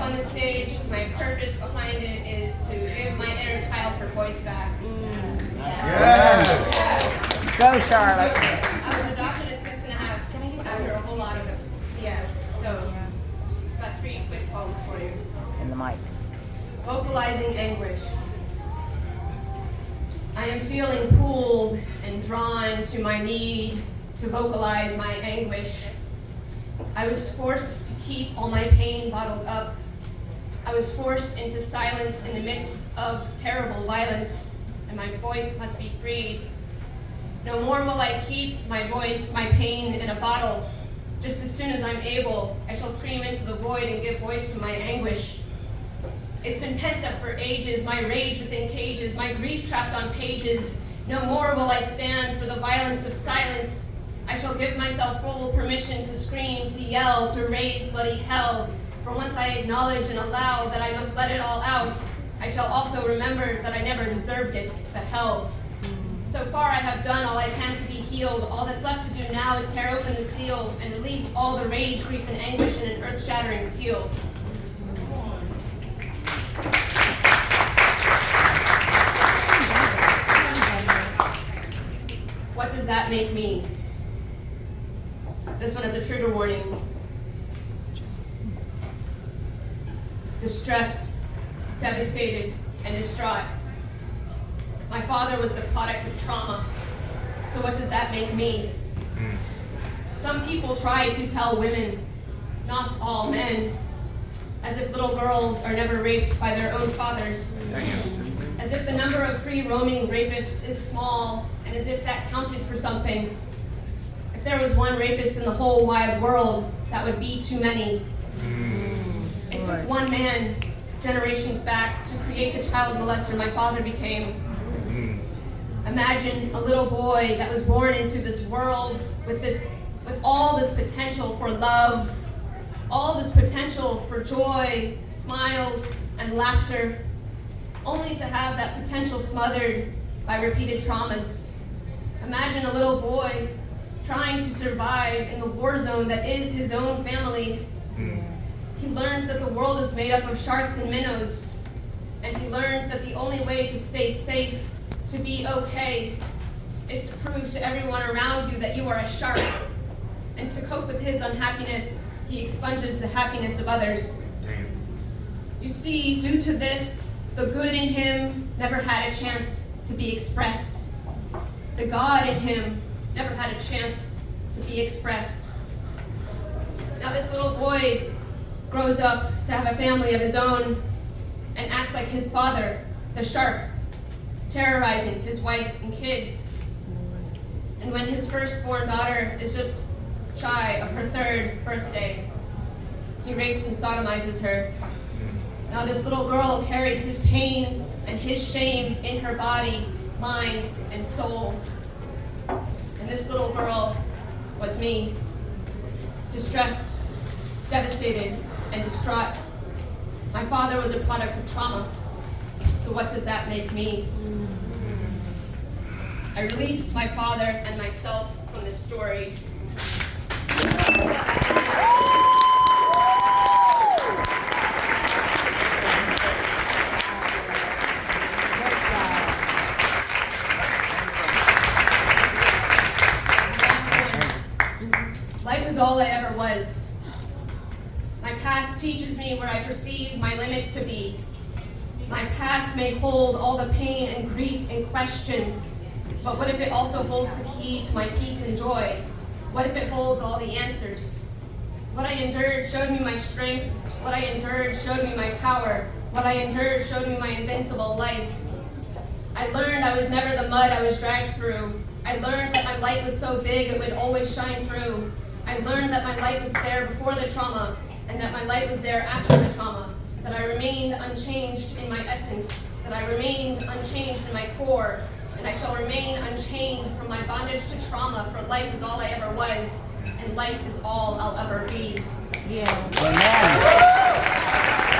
on the stage, my purpose behind it is to give my inner child her voice back. Yeah. Go, Charlotte. I was adopted at 6.5 after a whole lot of yes. So, got 3 quick poems for you. In the mic. Vocalizing anguish. I am feeling pulled and drawn to my need to vocalize my anguish. I was forced to keep all my pain bottled up. I was forced into silence in the midst of terrible violence, and my voice must be freed. No more will I keep my voice, my pain in a bottle. Just as soon as I'm able, I shall scream into the void and give voice to my anguish. It's been pent up for ages, my rage within cages, my grief trapped on pages. No more will I stand for the violence of silence. I shall give myself full permission to scream, to yell, to raise bloody hell. For once I acknowledge and allow that I must let it all out, I shall also remember that I never deserved it, the hell. So far I have done all I can to be healed. All that's left to do now is tear open the seal and release all the rage, grief, and anguish in an earth-shattering peal. What does that make me? This one has a trigger warning. Distressed, devastated, and distraught. My father was the product of trauma. So what does that make me? Some people try to tell women, not all men, as if little girls are never raped by their own fathers. As if the number of free-roaming rapists is small, and as if that counted for something. If there was one rapist in the whole wide world, that would be too many. It took one man, generations back, to create the child molester my father became. Imagine a little boy that was born into this world with all this potential for love, all this potential for joy, smiles, and laughter, only to have that potential smothered by repeated traumas. Imagine a little boy trying to survive in the war zone that is his own family. He learns that the world is made up of sharks and minnows, and he learns that the only way to stay safe, to be okay, is to prove to everyone around you that you are a shark. And to cope with his unhappiness, he expunges the happiness of others. You see, due to this, the good in him never had a chance to be expressed. The God in him never had a chance to be expressed. Now this little boy grows up to have a family of his own and acts like his father, the shark, terrorizing his wife and kids. And when his firstborn daughter is just shy of her 3rd birthday, he rapes and sodomizes her. Now this little girl carries his pain and his shame in her body, mind, and soul. And this little girl was me, distressed, devastated, and distraught. My father was a product of trauma. So what does that make me? I released my father and myself from this story. Life is all I ever was. My past teaches me where I perceive my limits to be. My past may hold all the pain and grief and questions, but what if it also holds the key to my peace and joy? What if it holds all the answers? What I endured showed me my strength. What I endured showed me my power. What I endured showed me my invincible light. I learned I was never the mud I was dragged through. I learned that my light was so big it would always shine through. I learned that my light was there before the trauma, and that my light was there after the trauma. That I remained unchanged in my essence. That I remained unchanged in my core. And I shall remain unchained from my bondage to trauma, for life is all I ever was, and light is all I'll ever be. Yeah. Amen.